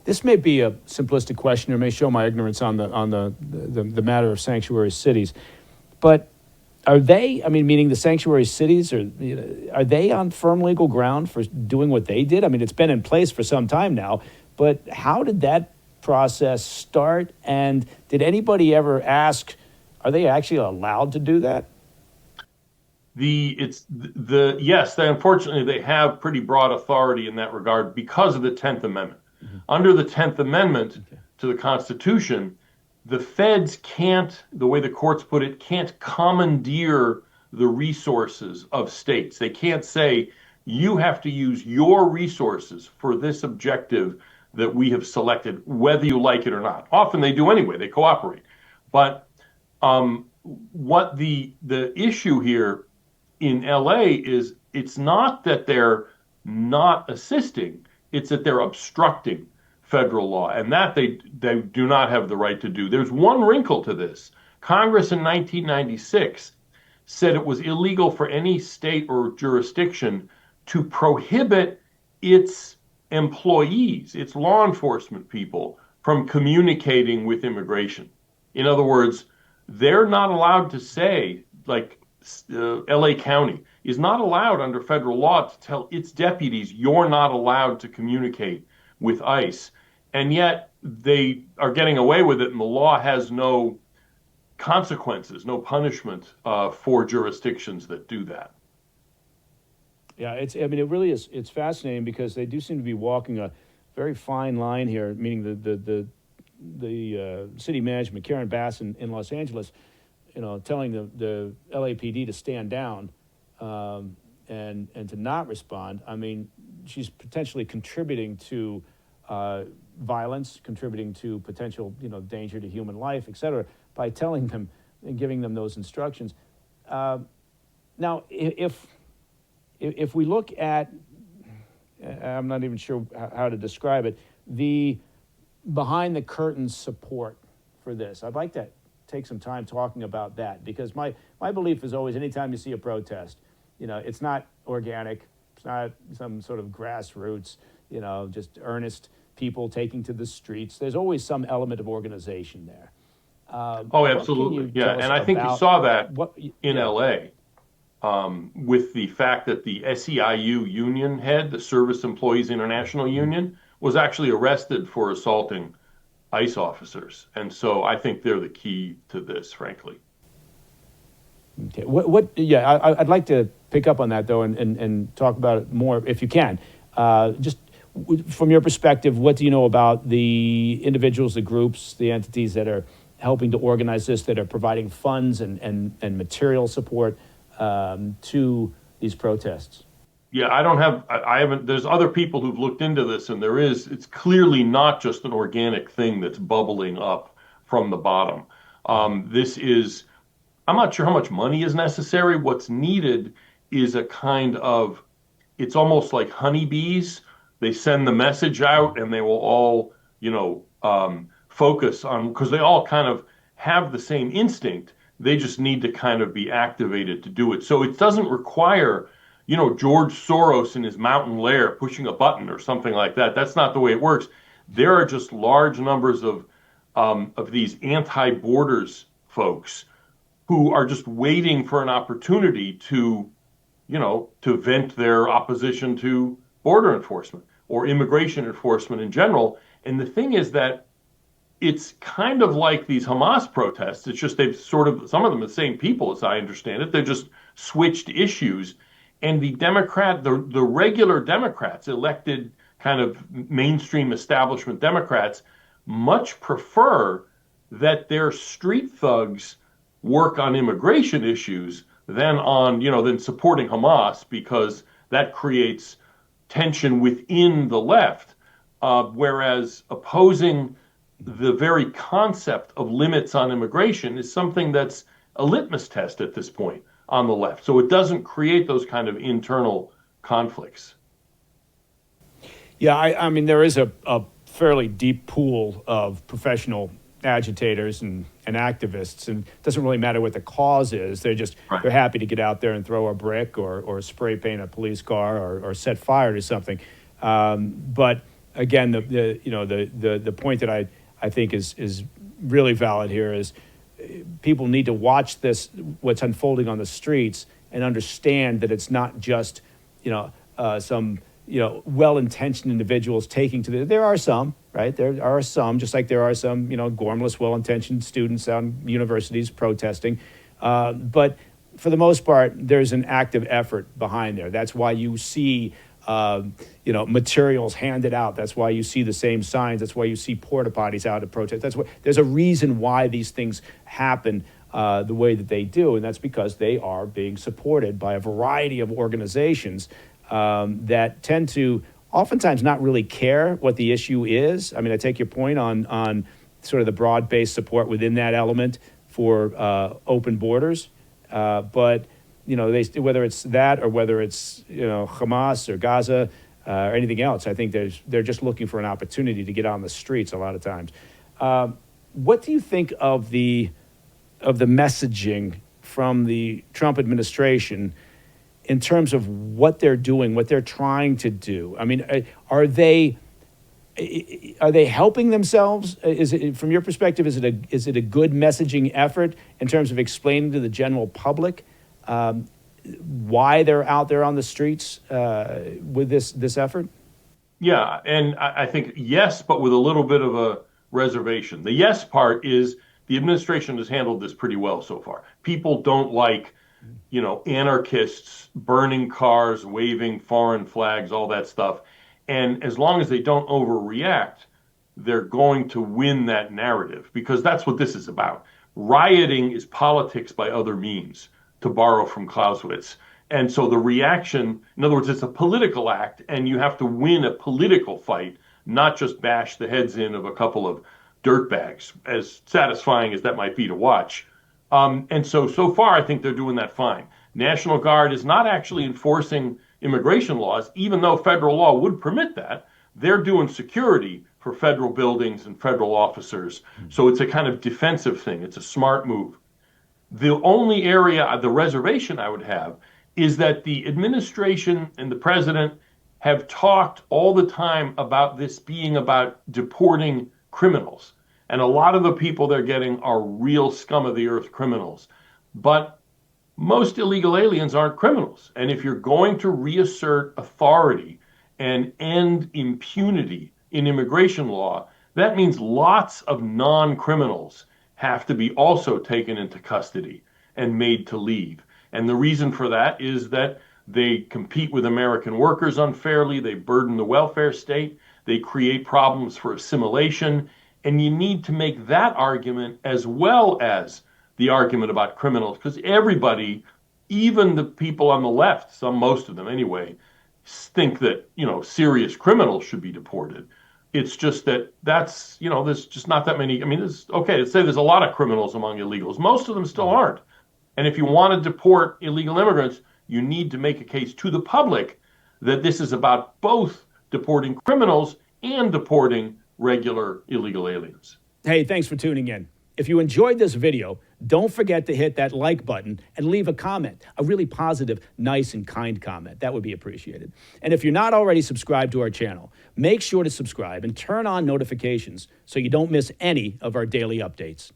This may be a simplistic question, or may show my ignorance on the matter of sanctuary cities, but are they? I mean, meaning the sanctuary cities, are they on firm legal ground for doing what they did? I mean, it's been in place for some time now, but how did that process start? And did anybody ever ask, are they actually allowed to do that? Yes, unfortunately they have pretty broad authority in that regard because of the 10th Amendment. Mm-hmm. Under the 10th Amendment Okay. to the Constitution, the feds can't, the way the courts put it, can't commandeer the resources of states. They can't say, you have to use your resources for this objective that we have selected, whether you like it or not. Often they do anyway, they cooperate. But what the issue here in LA is, it's not that they're not assisting, it's that they're obstructing federal law, and that they do not have the right to do. There's one wrinkle to this. Congress in 1996 said it was illegal for any state or jurisdiction to prohibit its employees, its law enforcement people, from communicating with immigration. In other words, they're not allowed to say, like LA County is not allowed under federal law to tell its deputies, you're not allowed to communicate with ICE. And yet they are getting away with it, and the law has no consequences, no punishment for jurisdictions that do that. Yeah, I mean, it really is. It's fascinating because they do seem to be walking a very fine line here. Meaning the city management, Karen Bass in Los Angeles, telling the LAPD to stand down and to not respond. I mean, she's potentially contributing to violence, contributing to potential danger to human life, et cetera, by telling them and giving them those instructions. Now, if we look at, I'm not even sure how to describe it, the behind the curtain support for this. I'd like to take some time talking about that, because my belief is always, anytime you see a protest, it's not organic, it's not some sort of grassroots, just earnest people taking to the streets. There's always some element of organization there. Oh, absolutely. Yeah, and I think you saw that in LA. With the fact that the SEIU union head, the Service Employees International Union, was actually arrested for assaulting ICE officers. And so I think they're the key to this, frankly. Okay. I'd like to pick up on that, though, and talk about it more, if you can. Just from your perspective, what do you know about the individuals, the groups, the entities that are helping to organize this, that are providing funds and material support to these protests? Yeah, I haven't, there's other people who've looked into this, and it's clearly not just an organic thing that's bubbling up from the bottom. I'm not sure how much money is necessary. What's needed is a kind of, it's almost like honeybees. They send the message out and they will all, focus on, because they all kind of have the same instinct. They just need to kind of be activated to do it. So it doesn't require, George Soros in his mountain lair pushing a button or something like that. That's not the way it works. There are just large numbers of these anti-borders folks who are just waiting for an opportunity to vent their opposition to border enforcement or immigration enforcement in general. And the thing is that it's kind of like these Hamas protests. It's just some of them are the same people, as I understand it. They've just switched issues. And the regular Democrats, elected kind of mainstream establishment Democrats, much prefer that their street thugs work on immigration issues than supporting Hamas, because that creates tension within the left. Whereas opposing the very concept of limits on immigration is something that's a litmus test at this point on the left. So it doesn't create those kind of internal conflicts. Yeah, I mean, there is a fairly deep pool of professional agitators and activists, and it doesn't really matter what the cause is. They're happy to get out there and throw a brick or spray paint a police car or set fire to something. But again, the point that I think is really valid here is people need to watch what's unfolding on the streets and understand that it's not just, some, well-intentioned individuals taking to there are some, right? There are some, just like there are some, gormless, well-intentioned students on universities protesting. But for the most part, there's an active effort behind there. That's why you see, materials handed out. That's why you see the same signs. That's why you see porta potties out at protests. There's a reason why these things happen the way that they do, and that's because they are being supported by a variety of organizations that tend to oftentimes not really care what the issue is. I mean, I take your point on sort of the broad-based support within that element for open borders, but whether it's that or whether it's Hamas or Gaza or anything else, I think they're just looking for an opportunity to get on the streets a lot of times. What do you think of the messaging from the Trump administration in terms of what they're doing, what they're trying to do? I mean, are they helping themselves? Is it, from your perspective, is it a good messaging effort in terms of explaining to the general public why they're out there on the streets with this effort? Yeah, and I think yes, but with a little bit of a reservation. The yes part is the administration has handled this pretty well so far. People don't like, anarchists burning cars, waving foreign flags, all that stuff. And as long as they don't overreact, they're going to win that narrative, because that's what this is about. Rioting is politics by other means, to borrow from Clausewitz. And so the reaction, in other words, it's a political act, and you have to win a political fight, not just bash the heads in of a couple of dirtbags, as satisfying as that might be to watch. And so far, I think they're doing that fine. National Guard is not actually enforcing immigration laws, even though federal law would permit that. They're doing security for federal buildings and federal officers. So it's a kind of defensive thing. It's a smart move. The only area, the reservation I would have, is that the administration and the president have talked all the time about this being about deporting criminals. And a lot of the people they're getting are real scum of the earth criminals. But most illegal aliens aren't criminals. And if you're going to reassert authority and end impunity in immigration law, that means lots of non-criminals have to be also taken into custody and made to leave. And the reason for that is that they compete with American workers unfairly, they burden the welfare state, they create problems for assimilation, and you need to make that argument as well as the argument about criminals, because everybody, even the people on the left, most of them anyway, think that, serious criminals should be deported. It's just that there's just not that many. I mean, okay, let's say there's a lot of criminals among illegals. Most of them still aren't. And if you want to deport illegal immigrants, you need to make a case to the public that this is about both deporting criminals and deporting regular illegal aliens. Hey, thanks for tuning in. If you enjoyed this video, don't forget to hit that like button and leave a comment, a really positive, nice, and kind comment. That would be appreciated. And if you're not already subscribed to our channel, make sure to subscribe and turn on notifications so you don't miss any of our daily updates.